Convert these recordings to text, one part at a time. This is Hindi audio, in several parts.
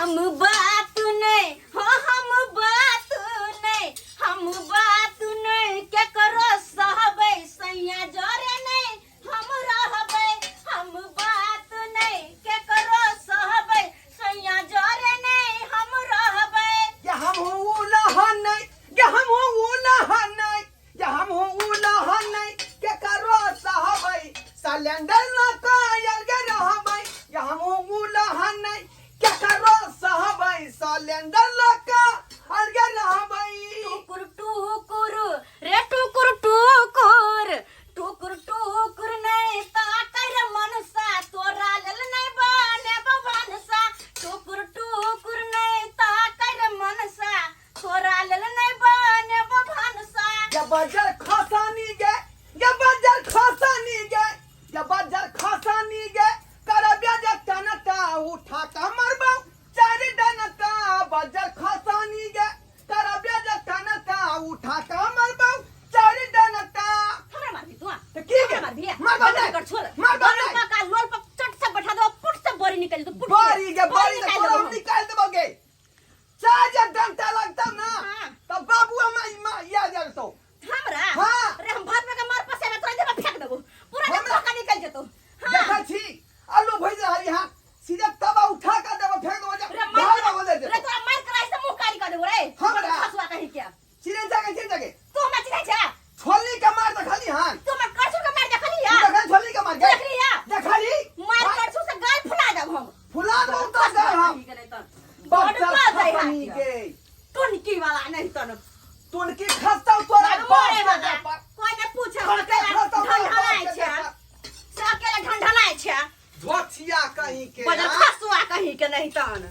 हम बात नहीं हो हम बात नहीं हम बात नहीं क्या करो सहबे सैया जोरे नहीं हम रहबे हम बात नहीं क्या करो सहबे सैया जोरे नहीं हम रहबे या हम हो उलहन नहीं या हम हो उलहन नहीं या हम हो उलहन नहीं क्या करो साहब सिलेंडर न कायल के रहबै या हम हो उलहन नहीं क्या करो साहब सिलेंडर लका अलगे रहबै टुकुर टुकुर रे टुकुर टुकुर टुकुर टुकुर नहीं ता कर मनसा तोरा लेल नहीं बने भवनसा टुकुर टुकुर नहीं ता कर मनसा तोरा लेल नहीं बने भवनसा या बजर खसानी गे या बजर खसानी गे या बजर खसानी गे करबिया जतनता उठा का मरबा चार डनता बजर खसानी गे करबिया जतनता उठा का मरबा चार डनता हमरा मार दी तू तो की गे मार दिया मार दे कर छोड़ मार दे का लोल पर चट से बैठा दो पुट से बोरी निकल दो पुट बारी गे बारी तो तोरा हम निकाल देबोगे चार डंटा लगता ना हां तब बाबू हम या जल तो हमरा हां अरे हम भात में का मार पसे में तोरा देबा फेंक देबो पूरा का धोखा निकल जतो देखा छी आलू भइज रहा यहाँ सीधे तवा उठा कर देबो फेंक देबो जा भाग हो दे रे तोरा मार कराई से मुंह कारी कर देबो रे हमरा हसुआ कहीं क्या चिरे जगह तू हमरा चिन्है छ छोली का मार त खाली हां तू हमरा करछू का मार देखली या देखा छोली का मार देख लिया देखली मार करछू से गाल फुला देब हम फुला दो तो जा हम बच्चा खसनी के टुनकी वाला नहीं तन तुनकी खस्ता तोरा मोरे वाला कोई ने पूछे ढंढनाई छ सकेला ढंढनाई छ झोटिया कहीं के बजर खसुआ कहीं के नहीं तन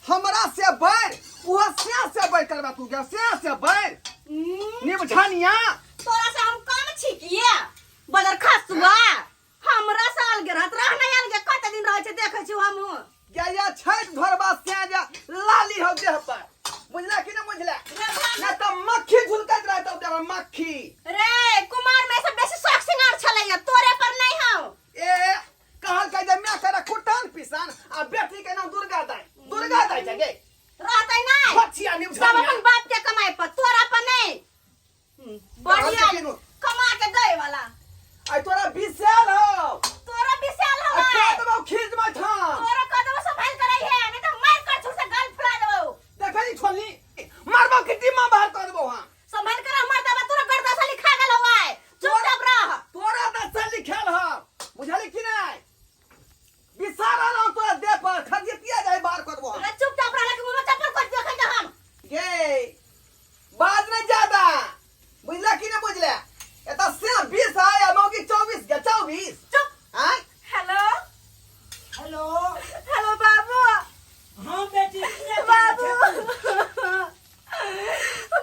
हमरा से बैर वो से बैर करबा तू के से बैर निबझानिया तोरा से हम कम छिकिए बजर खसुआ हमरा साल के रहत रहना यार के कत दिन रह छ देखे छी हम या छैठ धरबा से जा लाली हो देह पर बुझला कि ना बुझला ना तो मक्खी झुलकत रहत देह मक्खी रे कुमार में से बेसी शौक सिंगार छलैया तोरे पर नहीं हो ए कहल के जे मैं करे कुटन पिसान आ बेटी के नाम दुर्गा दाई जगे रहतै नहीं बच्चिया सब निबझानिया अपन बाप के कमाई पर तोरा पर नहीं बढ़िया कमा के गए वाला आई तोरा विशाल हो तोरा विशाल हो आ देबो खींच में था तोरा कदम संभाल कर है नहीं तो मार कर छू से गाल फुला देबो देखली छोली मारबो किटी मां बाहर कर देबो हां संभाल कर हमर दबा तोरा गर्दा से लिखा गेल हुआ है चुपचाप रह तोरा दस लिखल ह बुझली कि नहीं विशाल रहो तोरा दे पर खजितिया जाए बाहर कर देबो रे चुपचाप रह के मुंह में चप्पल कर देखे जा हम ये बात नहीं ज्यादा बुझला कि नहीं बुझला एता से 20 आया मौगी 24 या 24 चुप हां हेलो हेलो हेलो बाबू हां बेटी बाबू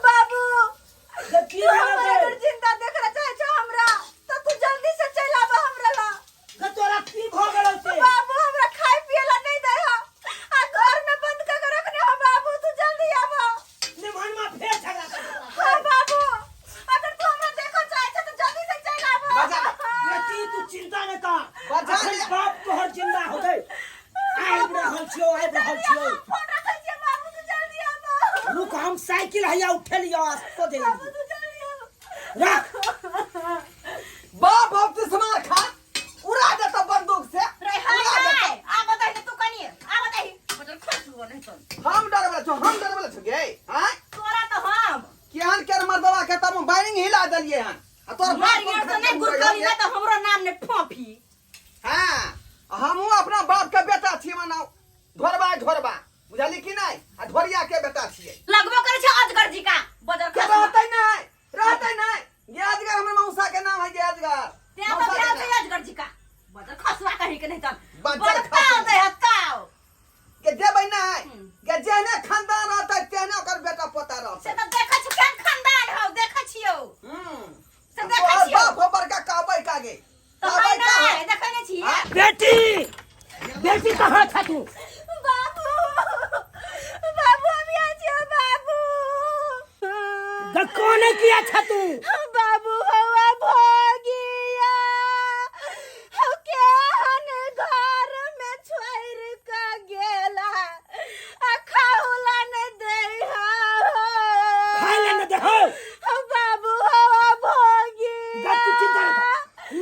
बाबू देखी हमरा जिंदा देख रहा चाहे छो हमरा तो तू जल्दी से चल आबा हमरा ला का तोरा की भ गेल से बाबू हमरा खाए पिए ला नहीं दे हो आ घर में बंद कर के रखने हो बाबू तू जल्दी आबा निमन में फेर झगड़ा कर हां बाबू अगर तू हमरा देखो चाहे छ तो जल्दी से चल आबा बाजा बेटी तू चिंता न कर बाजा बाप तोहर जिंदा हो गई आइब रहल छियो फोन रखै छियै बाबू तू जल्दी आबा रुक हम साइकिल हैया उठे लियो आस्तो दे बाबू तू जल्दी आबा रख बाप बाप से समार खा उड़ा देता बंदूक से रे हाय आ बताई तू कनी आ बताई मतलब खसुआ नहीं तो हम डरबला छ गे हां तोरा तो हम केहन केर मर्दवा के तब वायरिंग हिला देलिए हन आ तोर मार यार तो नहीं गुरकली ना तो हमरो नाम ने फोफी हां हमहू अपना बाप के बेटा छी मनाओ धोरबा बुझली कि नहीं आ धोरिया के बेटा छिए लगबो करे छ अजगर जी का बजर के खसुआ रहतै नहीं ये अजगर हमर मौसा के नाम है ये अजगर ते तो प्यार से अजगर जी का बजर खसुआ कहीं के नहीं तो बजर खसुआ दे हकाओ के देबै नहीं के जेने खानदान रहतै तेने ओकर बेटा पोता रहतै से तो देखै छ केन खानदान हो देखै छियो से देखै तोहर छियो बाप होबर का कहबै कागे तो कहबै का नहीं देखै नहीं छियै बेटी कहाँ था तू बाबू बाबू अभी आ जियो बाबू कौन किया था तू बाबू हवा भोगिया हो के हन घर में छोड़ का गेला आ बाबू हवा भोगी गत तू चिंता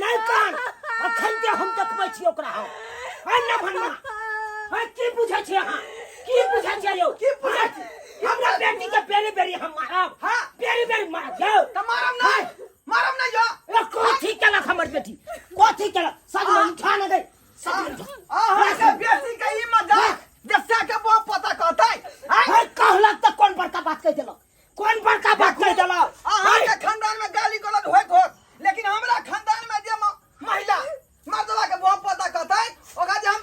नहीं कान अखन के हम देखबै छी ओकरा है न भनमा है की बुझै छी अहाँ की बुझै छी यौ की बुझै छी? हमरा बेटी के बेरी बेरी हम मारब हाँ। बेरी बेरी मारब यौ त मारम नहीं जो ए कोथी केलक हमर बेटी कोथी केलक सज में उठा न गई के बेटी के ई मजाक जैसा के वो पता कहतै है कहलक त कौन बड़का बात कह देलक कौन बड़का बात कह देलक अहाँ के खानदान में गाली गलौज होइत होत लेकिन हमरा खानदान में जे महिला मर्दवा के वो पता कहतै ओकरा जे हम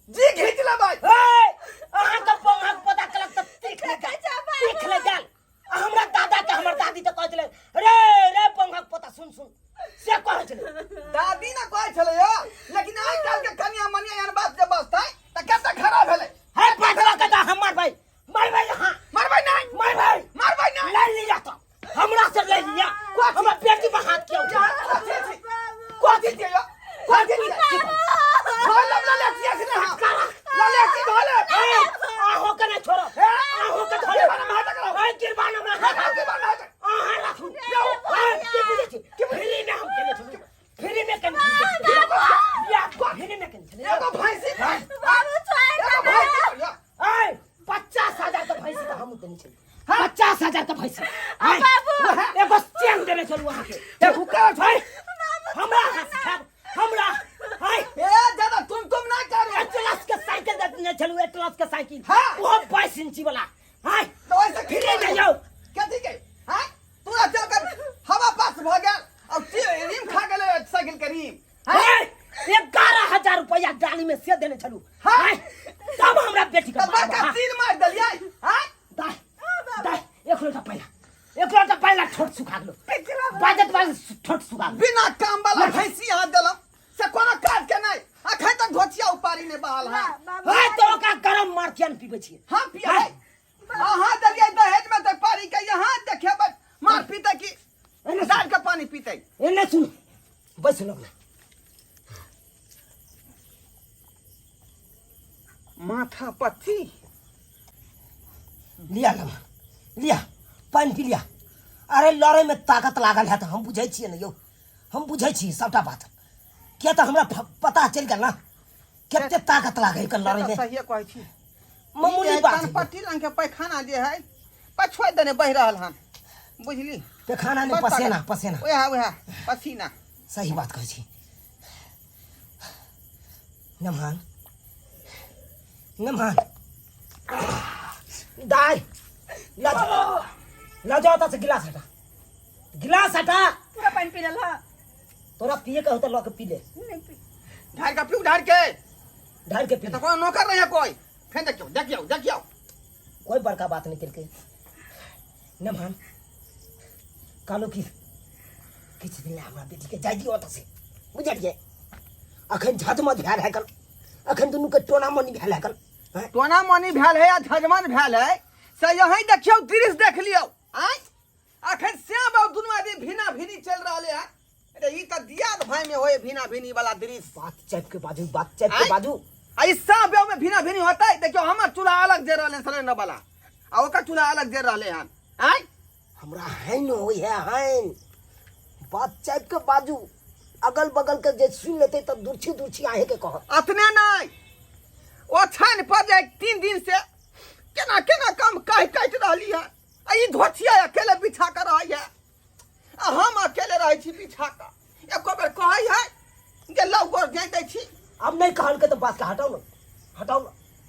जी घीच लेबै अहाँ के पंगक पता केलक त तीख ले गेल हमरा दादा के हमर दादी त कहै छलै रे रे पंगक पता सुन सुन से कहै छलै दादी न कहै छलै यो लेकिन आइ काल के कन्या मनिया यार बात जे बसतै त कते खराब भेलै है पाछला के हमर भाई मारबै यहाँ मरबै नहीं मारबै नहीं ले लिया तो हमरा से ले लिया हमर बेटी पे हाथ क्यों उठा कोथी दियो कोथी दियो धोल ले से ना ले की धोल आहो के नहीं छोड़ो आहो के धोले है गिरबान में आहा रखू के बुझे छी के फ्री में हम केने छी फ्री में केने या को फ्री में केने छी एगो भैंसी बाबू छोड़ एगो भैंसी यो ए 50,000 का भैंसी का हम देने छी 50,000 का भैंसी बाबू एगो चैन देने चलू वहां के ए हुका भाई हमरा हमरा हाय ए ज्यादा तुम नहीं करो एटलस के साइकिल देने चलू एटलस के साइकिल हाँ। वो 22 इंची वाला हाय तो ऐसे फ्री में जाओ कथी के हां तू चल कर हवा पास भ गेल अब रीम खा गेले साइकिल के रीम हाय 11,000 रुपया डाली में से देने चलू हाँ। हाय तब हमरा बेटी का तब का तीर मार दलियै हां दाय दाय एक लोटा पहला ठोट सुखा लो बाजत ठोट सुखा लो बिना काम वाला भैंसी हाथ देलम से कोनो काज के नहीं अखै तक धोतिया उपारी ने बहाल है हाय तो का गरम मार्कियन पीबे छी हां पिया हां दलियै दहेज में तक पारी के यहां देखेबै मार पीते की दाल का पानी पीते एने सुन बस लोग ना माथा पत्थी लिया लमा लिया पानी पी लिया अरे लड़े में ताकत लागल है तो हम बुझै छियै न यौ हम बुझै छी सबटा बात क्या तो हमरा पता चल गेल ना केते ताकत लागे के लड़े में सही कहै छी मामूली बात है। पट्टी रंग के पैखाना जे है पछोइ देने बह रहल हन बुझली पेखाना ने पसेना पसेना ओहा पसीना सही बात कहै छी नमहान दाई ला जाओ तो से गिलास हटा पूरा पानी पी लेल ह तोरा पिए का होता लोग पी ले ढार का पीऊ ढार के पी तो कोई नौकर नहीं है कोई फिर देखियो कोई बड़का बात नहीं करके नमहान कालो की किछ दिन हमरा बेटी के जाई दियो त से बुझलिए अखन झजमत भेल है कल अखन दुनू के टोना मनी भेल है कल टोना मनी भेल है या झजमन भेल है से यही देखियो दृश्य देख लियो आय अखन श्याम और दुनू आदमी भिना भिनी चल रहले है अरे ई त दियाद भाई में होए भिना भिनी वाला दृश्य बात चैप के बाजू आ इस सब में भिना भिनी होता है देखियो हमर चूल्हा अलग दे रहले सिलेंडर वाला आ ओकर चूल्हा अलग दे रहले हन आय हमरा हैन होई है हैन बात चैप के बाजू अगल बगल के जे सुन लेते तब दूरछी आहे के कह अतने नहीं ओ छन पर जाए 3 दिन से केना काम काट रहली है आ ई धोतिया अकेले बिछा कर रही है आ हम अकेले रहे छी बिछा कर एको बेर कहै है जे लव गोर जाय दै छी अब नहीं कहल के तो बात का हटाओ ना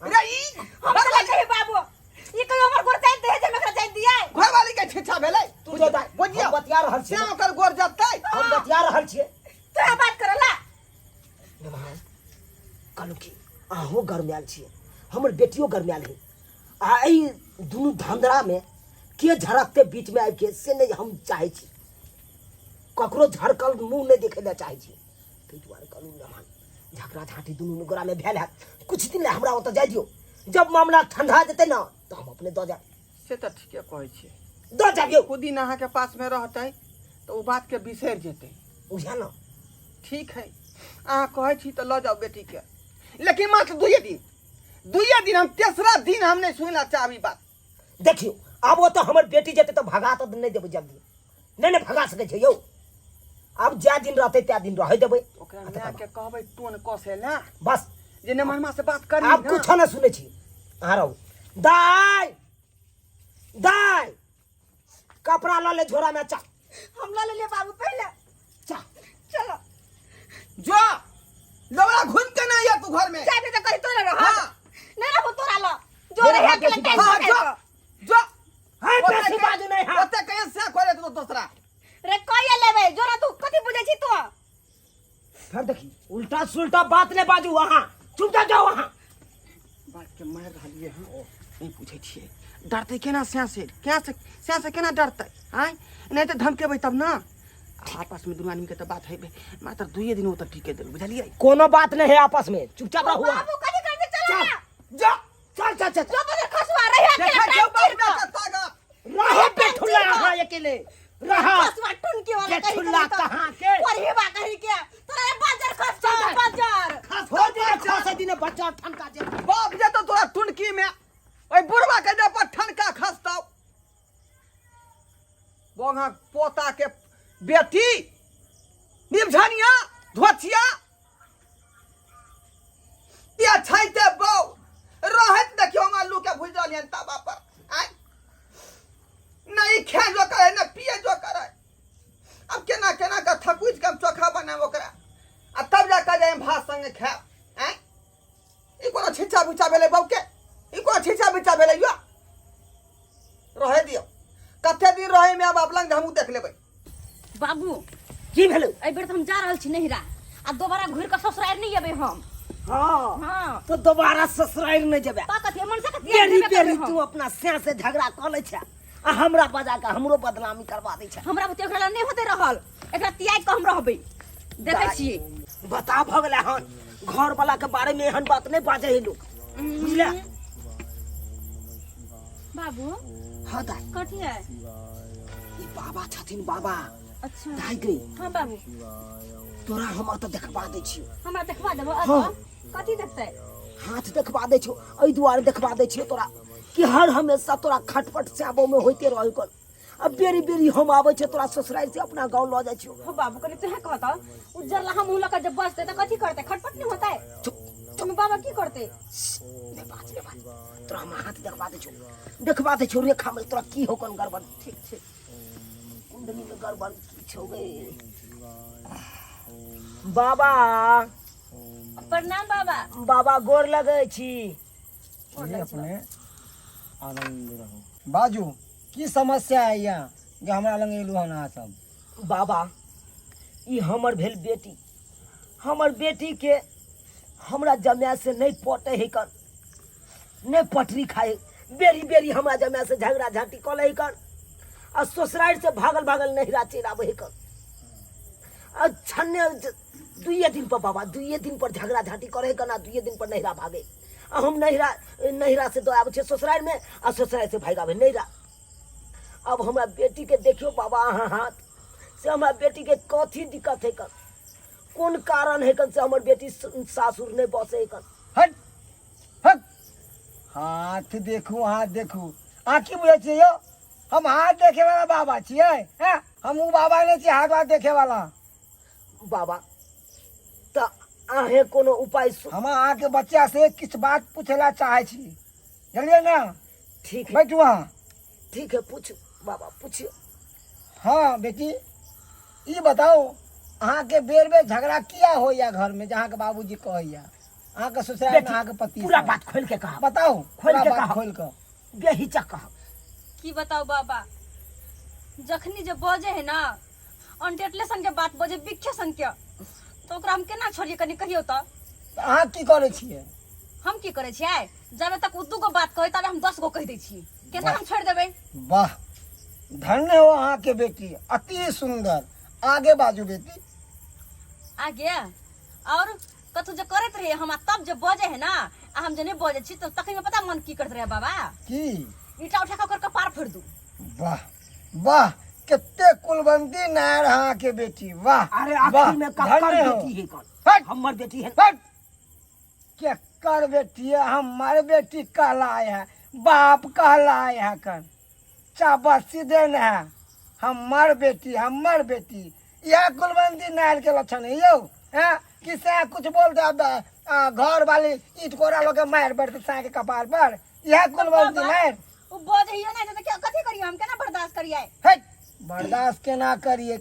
रे ई हमर लगे बाबू ई कोई हमर गोर जाय दे जे मकरा जाय दिया घर वाली के छिछा भेलै तू जे दाई बुझियो बतिया रहल छी श्याम ओकर गोर जतै हम बतिया रहल छी तोरा बात करला नमहान कालू की आहो गरम्याल छी हमर बेटियो गरम्याल है आ ई दुनू धांधरा में के झड़कते बीच में आबि के से नहीं हम चाहे छी ककरो झड़कल मुंह नहीं देखे ला चाहे छी तै दुआरे कालू नमहान झगड़ा झाटी दुनू गोरा में भेल है कुछ दिन ले हमरा ओत जाय दियो जब मामला ठंडा जेते ना तो हम अपने द जा से त ठीके कहै छी द जाबियो खुद दिन अहाँ के पास में रहतै तो ओ बात के बिसर जेतै बुझा ना ठीक है अहाँ कहै छी तो ल जाओ बेटी के लेकिन मात्र 2 दिन हम तेसरा दिन हम नहीं सुनला चाहबी बात देखियो अब वो तो हमर बेटी जेते तो भगा तो नहीं देबै जल्दी नहीं भगा सकै छै यौ अब जा दिन रहते त्या दिन रह देबै ओकरा ला के कहबै टोन कसे ना बस जे ने महिमा से बात करी आप कुछ ना सुने छी अहाँ रहू दाई दाई कपड़ा ला ले झोरा में चा हम ला ले बाबू पहले चा चलो जो लवड़ा घुन के ना या तू घर में चाहे तो कहीं तोरा रह हां नहीं रहो तोरा लो जो मेरा रहे हाथ के देखी हां जो जो हाय पैसे बाजू नहीं हां ओते कहीं से खोले तो दूसरा रे कोई लेबे जोरा तू कथि बुझे छी तू फिर देखी उल्टा सुल्टा बात नहीं बाजू वहां चुपचाप जाओ वहां बात के मार रहलिए हां नहीं पूछे छिए डरते केना से केना डरते हैं नहीं तो धमकेबै तब ना आपस में दुनू आदमी के तो बात हेबे मात्र 2 दिन उतर टिके देल बुझलिए कोनो बात नहीं है आपस में चुपचाप रहो बाबू कथि करते चलो ना जा चल जो बने खसवा रहे के देखा जो बाबू का तागा रहे पेठुला हां अकेले रहा खसवा टुनकी वाला के ठुल्ला कहां के परिवा कहि के तोरा बाजार खस बाजार हो दे खसे दिन बच्चा ठनका जे बाप जे तो तोरा टुनकी में ओए बुढ़वा के दे पर ठनका खसताओ बोंगा पोता के बेटी निमझनिया धोचिया या छैते बौ रहत देखियो हम आलू के भुजलियन तवा पर आय नहीं खे जो करे न पिए जो करे अब केना केना का थकुच के चोखा बनाए ओकरा आ तब जा के जाए भात संगे खाए आय ई कोनो छिचा बिचा भेले बौ के ई कोनो छिचा बिचा भेले यो रहे दियो कते दिन रहे में अब लंग हमू देख लेबै बाबू की भेलो ए बेर त हम जा रहल छी नहिरा आ दोबारा घुर के ससुराल नहीं जेबै हम हां हां तो दोबारा ससुराल नहीं जेबे का कथि मन से कथि बेरी बेरी तू अपना से झगड़ा क ले छ आ हमरा बजा के हमरो बदनामी करवा दै छ हमरा बुते ओकरा नहीं होते रहल एकरा तियाई के हम रहबै देखै छी बता भ गेलै हन घर वाला के बारे में एहन बात नहीं बाजे है लोग बुझले बाबू हां दा कथि है ई बाबा छथिन बाबा अच्छा दाई गई हां बाबू तोरा हम त देखबा दै छी हमरा देखबा देबो हाँ। कथि देखतै हाथ देखबा दै छी एहि दुआरे देखबा दै छी तोरा कि हर हमेशा तोरा खटपट से आबो में होते रहै कल अब बेरी बेरी हम आबै छै तोरा ससुराल से अपना गांव ल जाइ छी हो बाबू कनी तोहे कहता उज्जर ला हम लका जब बसते त कथि करते खटपट नहीं होता है तुम बाबा की करते ने बात तोरा हम हाथ देखबा दै छी रेखा में तोरा की होकन गड़बड़ ठीक छै कुंडली में गड़बड़ की छौ गे बाबा प्रणाम बाबा बाबा गोर लगै छी अपने आनंद रहो बाजू की समस्या है यहाँ जो हमरा लंग एलू हन अहाँ सब बाबा ई हमर भेल बेटी हमर बेटी के हमरा जमाय से नहीं पटे है कर नहीं पटरी खाए बेरी बेरी हमरा जमाय से झगड़ा झाटी कल है कर आ ससुराल से भागल भागल नहिरा चल आवे है कर आ छन्ने 2 दिन पर बाबा 2 दिन पर झगड़ा झाटी करे कर ना 2 दिन पर नहिरा भागे आ हम नहिरा से तो आवे छे ससुराल में आ ससुराल से भाग आवे नहिरा अब हमरा बेटी के देखियो बाबा अहाँ हाथ से हमरा बेटी के कथी दिक्कत है कर कौन कारण है कर से हमर बेटी सासुर नहीं बसे है कर हट हट हाथ देखू आँखी बुझे छियै यो हम हाथ देखे वाला बाबा छियै हैं हम उ बाबा नहीं छियै हाथ देखे वाला बाबा त आहे कोनो उपाय हम अहाँ के बच्चा से किछ बात पूछेला चाहे छी जानलिए ना ठीक है बैठू अहाँ ठीक है पूछ बाबा पूछियो हाँ बेटी ई बताओ अहाँ के बेर बेर झगड़ा किया हो या घर में जहाँ के बाबूजी कहैया अहाँ के ससुराल में अहाँ के पति पूरा से? बात खोल के कहा बताओ खोल पूरा के बात कहा। खोल कर बेहिचक कहा की बताओ बाबा जखनी जे बजे है ना अनटेटले सन के बात बजे बिखे सन के तो ओकरा हम केना छोड़िए कनी कहियो त अहाँ की करे छियै हम की करे छियै जब तक उ 2 गो बात कहे तब हम 10 गो कह दै छी केना हम छोड़ देबै वाह धन्य हो अहाँ के बेटी अति सुंदर आगे बाजू बेटी आगे और कथु जे करत रहे हम तब जे बजे है ना आ हम जे नहीं बजे छी तो तखनी में पता मन की करत रहे बाबा की ईटा उठा कर कपार फोड़ दू वाह वाह कितने कुलवंती नायर अहाँ के बेटी वाह अरे वाह आखिर में कक्कर धन्य हो। बेटी है कर हट हमर बेटी है हट केकर बेटी है हमारे बेटी कहलाए है बाप कहलाए है कर चाबसी देन है हमर बेटी यह कुलबंदी नाल के लक्षण है यो है किसे कुछ बोल दे अब घर वाली ईट कोरा लोग मार बैठते सा के कपार पर यह कुलबंदी नाल वो बोझ हियो नहीं तो क्या कथी करियो हम केना बर्दाश्त करिए है बर्दाश्त केना करिए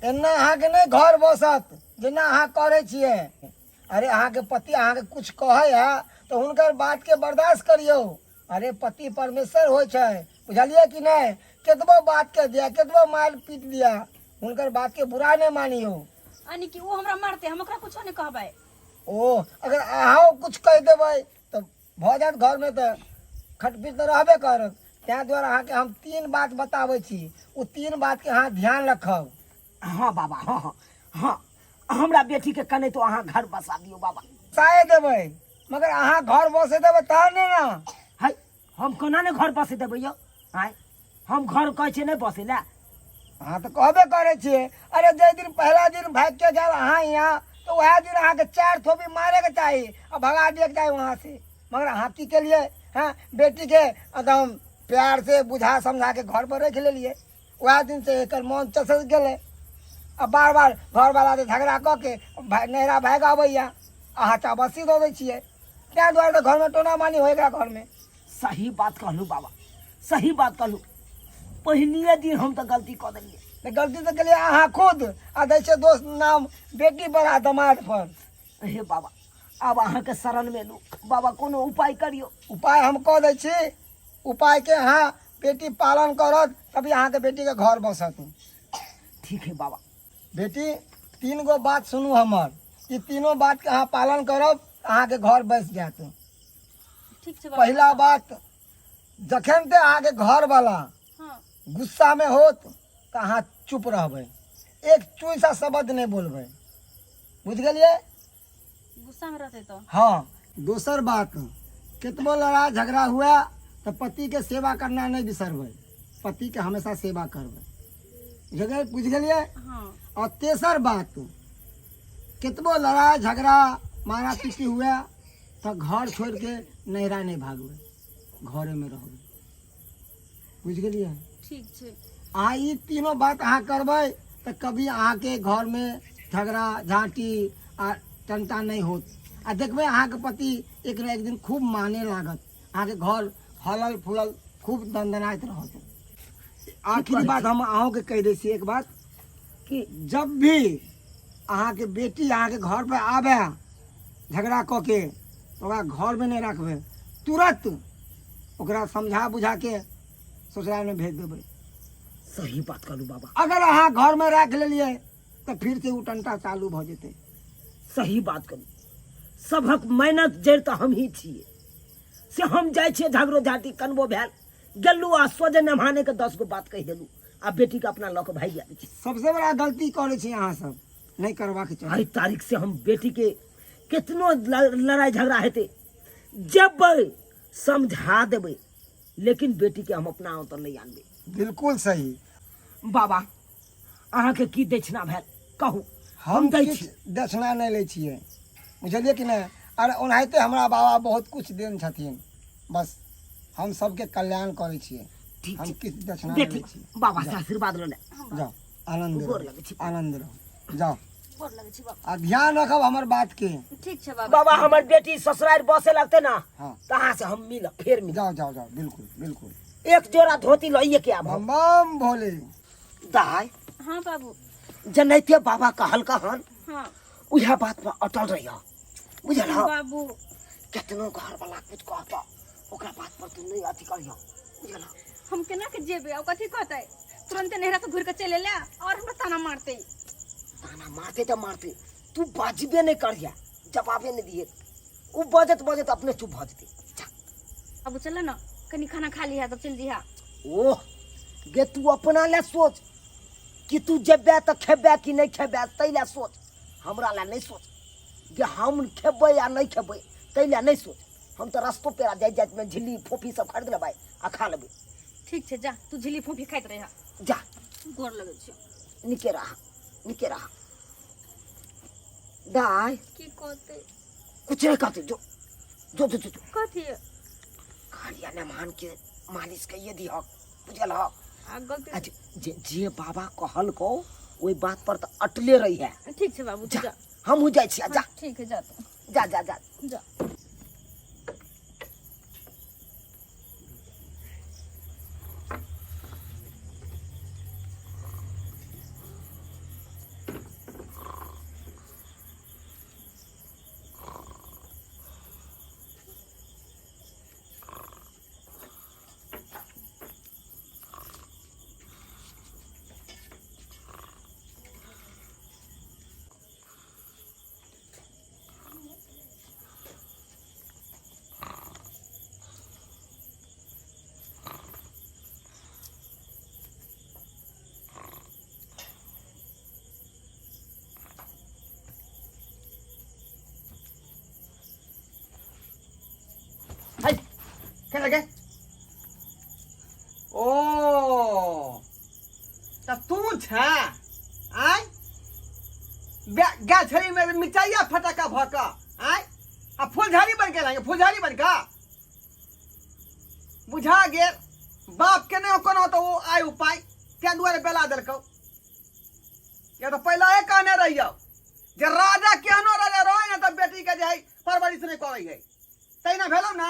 एना अहाँ के नहीं घर बसत जेना अहाँ करे छिए अरे अहाँ के पति अहाँ के कुछ कहे है तो हुनकर बात के बर्दाश्त करियो अरे पति परमेश्वर होय छै बुझलिए कि नहीं केतबो बात के दिया केतबो मार पीट दिया हुनकर बात के बुरा नहीं मानियो यानी कि वो हमरा मारते हम ओकरा कुछो नहीं कहबै ओ अगर अहाँ कुछ कह देबै तो भ जात घर में तो खटपीट तो रहबे करत त्या द्वारा अहाँ के हम 3 बात बताबै छी उ 3 बात के अहाँ ध्यान रखब हाँ बाबा हाँ हमरा बेटी के कने तो अहाँ घर बसा दियो बाबा साए देबै मगर अहाँ घर बसे देबै तहन ने ना है हम कोना ने घर बसे देबै यो आय हम घर कहै छै नहीं बसे ला अहाँ तो कहबे करे छिए अरे जे दिन पहला दिन भाग के जाल अहाँ यहाँ तो वह दिन अहाँ के 4 थोपी मारे के चाहिए और भगा दिए के चाहिए वहाँ से मगर अहाँ की के लिए हाँ बेटी के एकदम प्यार से बुझा समझा के घर पर रख लेलिए वह दिन से एक मन चसल गए अब बार बार घर वाला से झगड़ा कऽ के नहरा भाग आबैया अहाँ चाबसी दऽ दै छियै तैं दुआरे तो घर में टोना मानी हो घर में सही बात कहलू बाबा सही बात कहलू पहले दिन हम तो गलती कर देलिए गलती तो के लिए अहाँ खुद आ दै छै दोस्त नाम बेटी पर आ दमाद पर हे बाबा अब अहाँ के शरण में लू बाबा कोनो उपाय करियो उपाय हम कह दै छी उपाय के अहाँ बेटी पालन करत तभी अहाँ के बेटी के घर बसत ठीक है बाबा बेटी 3 गो बात सुनू हमर ई तीनों बात के अहाँ पालन करब अहाँ के घर बस जात ठीक छै बाबा पहला बात जखन ते अहाँ के घर वाला हां गुस्सा में होत तो अहाँ चुप रहबै एक चुई सा शब्द नहीं बोलबै बुझ गेलिए गुस्सा में रहते तो हाँ दोसर बात कितबो लड़ाई झगड़ा हुआ तो पति के सेवा करना नहीं बिसरबै पति के हमेशा सेवा करबै जगह बुझ गेलिए हां और तेसर बात कितबो लड़ाई झगड़ा मारा पीटी हुआ तो घर छोड़ के नहरा नहीं भागबै घरे में रहबै बुझ गेलिए ठीक छै अहाँ ई तीनों बात अहाँ करबै तो कभी अहाँ के घर में झगड़ा झाँटी आ टंटा नहीं होत आ देखबै अहाँ के पति एक न एक दिन खूब माने लागत अहाँ के घर हलल फुलल खूब दंदनाइत रहत आखिरी बात हम अहों के कह दै छी एक बात कि जब भी अहाँ के बेटी अहाँ के घर पे आवे झगड़ा कऽ के ओकरा घर में नहीं रखबै तुरंत ओकरा समझा बुझा के ससुराल में भेज देबै सही बात कहलू बाबा अगर अहाँ घर में रख लेलिए तो फिर से उ टंटा चालू भ जेतै सही बात कहलू सबक मेहनत जड़ तो हम ही छिए से हम जाय छिए झगड़ो झाटी कनबो भेल गेलू आ सोझे नमाने के 10 गो बात कह देलू आ बेटी के अपना लऽ के भाग जाय छी सबसे बड़ा गलती करे छी अहाँ सब नहीं करवा के चाहिए आई तारीख से हम बेटी के कितनो लड़ाई झगड़ा हेते जब समझा देबै लेकिन बेटी के हम अपना उतर नहीं आनबै बिल्कुल सही बाबा अहाँ के की दक्षिणा भेल कहू हम दै किछु छी दक्षिणा नहीं लै छियै बुझलिए कि नहीं अरे ओनाहिते हमरा बाबा बहुत कुछ देन छथिन बस हम सबके कल्याण करे छियै ठीक हम छै किछु दक्षिणा नहीं बेटी लै छियै बाबा से आशीर्वाद ले जाओ आनंद गोर लगै छी। रहो आनंद रहो जाओ गोर लगै छी बाबा आ ध्यान रखब हमर बात के ठीक छै बाबा बाबा हमर बेटी ससुराल बसे लगते ना हाँ कहाँ से हम मिल फिर मिल जाओ जाओ जाओ बिल्कुल बिल्कुल एक जोड़ा धोती लइए के आब बम बम भोले दाई हां बाबू जनैते बाबा कहल कहन हां उहे बात पर अटल रहियो बुझल हो बाबू केतनो घर वाला कुछ कहता ओकरा बात पर तू नहीं अथी करियो बुझल हो हम केना के जेबे और कथी कहतै तुरंत नहरा से घुर के चले ले और हमरा ताना मारते ताना मारते तो मारते तू बाजबे नहीं करिया जवाबे नहीं दिए उ बजत बजत अपने चुप भ जते जा। बाबू चल ना कनी खाना खा लिया तब चल जिहा ओह गे तू अपना ले सोच कि तू जेबे तो खेबे कि नहीं खेबे तैले सोच हमरा ला नहीं सोच कि हम खेबै या नहीं खेबै तैले नहीं सोच हम तो रस्तो पे जाय जाय में झिल्ली फोफी सब खरीद लेबै आ खा लेबै ठीक छै जा तू झिली फूफी खाइत रह जा गोर लगै छी निके रहा दाई की कहते कुछ नहीं कहते जो जो जो जो, जो। कथी खालिया ने मान के मालिश कहिए दी हक बुझल हो आ गलती आज जे बाबा कहल को ओई बात पर तो अटले रही है ठीक है बाबू, तू जा जा। हम हो जाए छिया जा हाँ, ठीक है, जा तू जा जा जा जा। हाय क्या लगे ओ त तू छा आय गा छड़ी में मिठाइया फटाका भका आय आ फुलझड़ी बन के लाएंगे फुलझड़ी बन का बुझा गेल बाप के नहीं कोनो तो वो आय उपाय क्या दुआरे बेला देलको या तो पहला एक कहने रहियो जे राजा केहनो राजा रहे ना तो बेटी के जे है परवरिश नहीं करे है तैना भेलो ना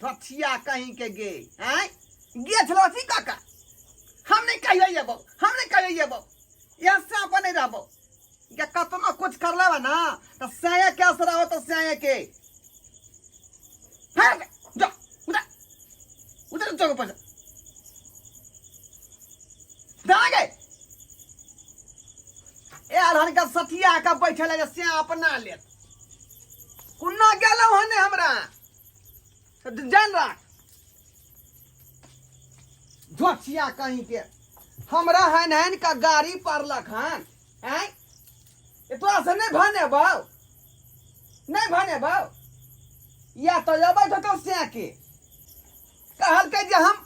रथिया कहीं के गे हैं गे छलो थी काका हम नहीं कहिए ये बो हम नहीं कहिए ये बो यहां से अपन नहीं रहबो या कतना कुछ कर लेवा ना तो सया क्या असरा हो तो सया के हां जा उधर उधर चलो पर दागे ए आधान का सथिया का बैठले जे से अपना ले कुन्ना गेलो हने हमरा जान रख जोचिया कहीं के हमरा हन का गाड़ी पारलक हन हैं ये तो से नहीं भने बाऊ नहीं भने बाऊ या तो जबै तो से के कहल के जे हम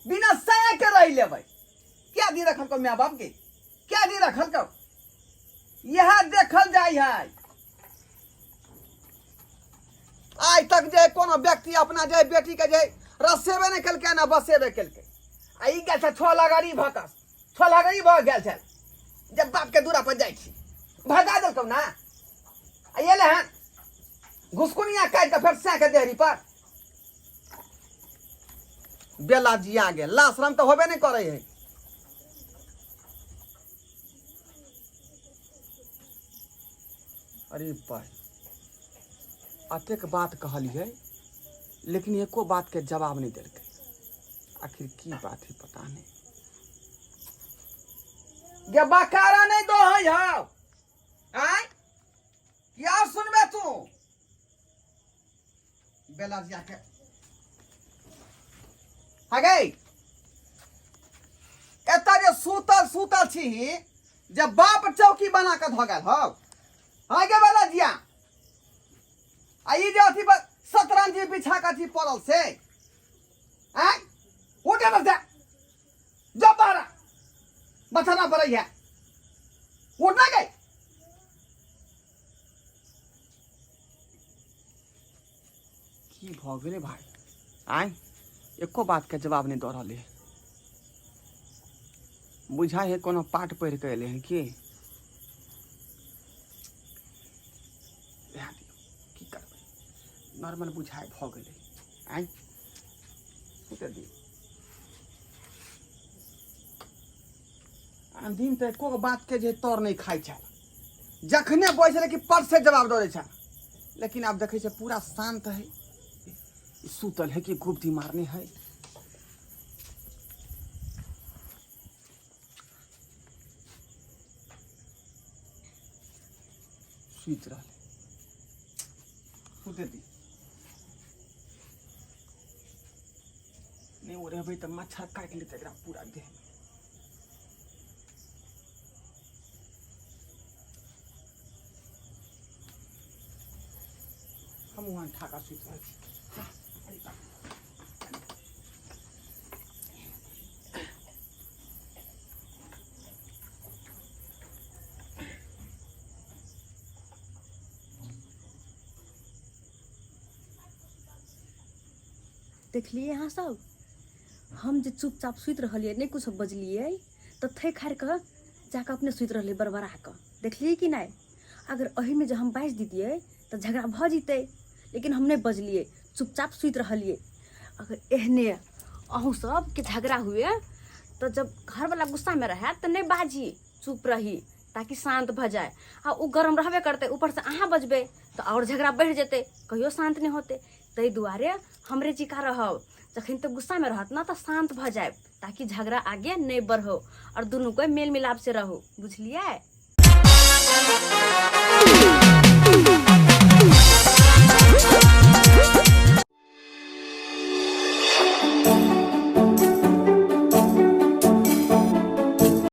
बिना सया के रह लेबै क्या दी रखल को माँ बाप के क्या दी रखल को यह देखल जाय है आज तक जे कोनो व्यक्ति अपना जे बेटी के जे रसेबे नहीं कलके ना बसेबे कलके आई गेल छ छो लगाड़ी भकस छो लगाड़ी भ गेल छ जब बाप के दूरा पर जाय छी भगा देलकौ ना आइले हन घुसकुनिया काट के फेर से के देहरी पर बेला जिया गेल लाशरम तो होबे नहीं करे है अरे भाई अतेक बात कहलिए लेकिन एको बात के जवाब नहीं देलकै आखिर की बात है पता नहीं गे बकारा नहीं दो है आओ आय क्या सुनबे तू बेला जिया के आगे एता जे सूतल छी जब बाप चौकी बना के ध गेल हो आगे बेला जिया आई जे अथी पर शतरंजी बिछा के अथी पड़ल से हैं उठे बस जा जब बारा बचना पड़ै है उठना गई की भ गेलै भाई आय एको बात के जवाब नहीं दऽ रहलै बुझा है कोनो पाठ पढ़ के एले हैं की नॉर्मल बुझाए भ गेलै आय उतर दी दिन तो एको बात के जे तोर नहीं खाई छल जखने बैसल कि पट से जवाब दे छल लेकिन अब देखे पूरा शांत है सुतल है कि गुप्ती मारने है सुत रहा सुते दी नहीं ओरे भाई तो मच्छर काट लेते एकरा पूरा देह में हम वहां ठाका सुत रहे छी देखलिए यहाँ सब हम जे चुपचाप सुति रहलिए नहीं कुछ बजलिए तो थे खार के जाकर अपने सुति रहलिए बरबरा के देखलिए कि नहीं। अगर अही में जो हम बाज दीजिए तो झगड़ा भ जीते, लेकिन हम नहीं बजलिए चुपचाप सुति रहलिए। अगर एहने अहू सब के झगड़ा हुए तो जब घर वाला गुस्सा में रहे तो नहीं बाजी, चुप रही ताकि शांत भ जाए। आ उ गरम रहबे करते, ऊपर से अहाँ बजबे तो और झगड़ा बढ़ जेते, कहियो शांत नहीं होते। तै दुआरे हमरे जिका रहब जखन तो गुस्सा में रहत ना तो शांत भ जाए ताकि झगड़ा आगे नहीं बढ़ो और दोनों को मेल मिलाप से रहो, बुझलिए।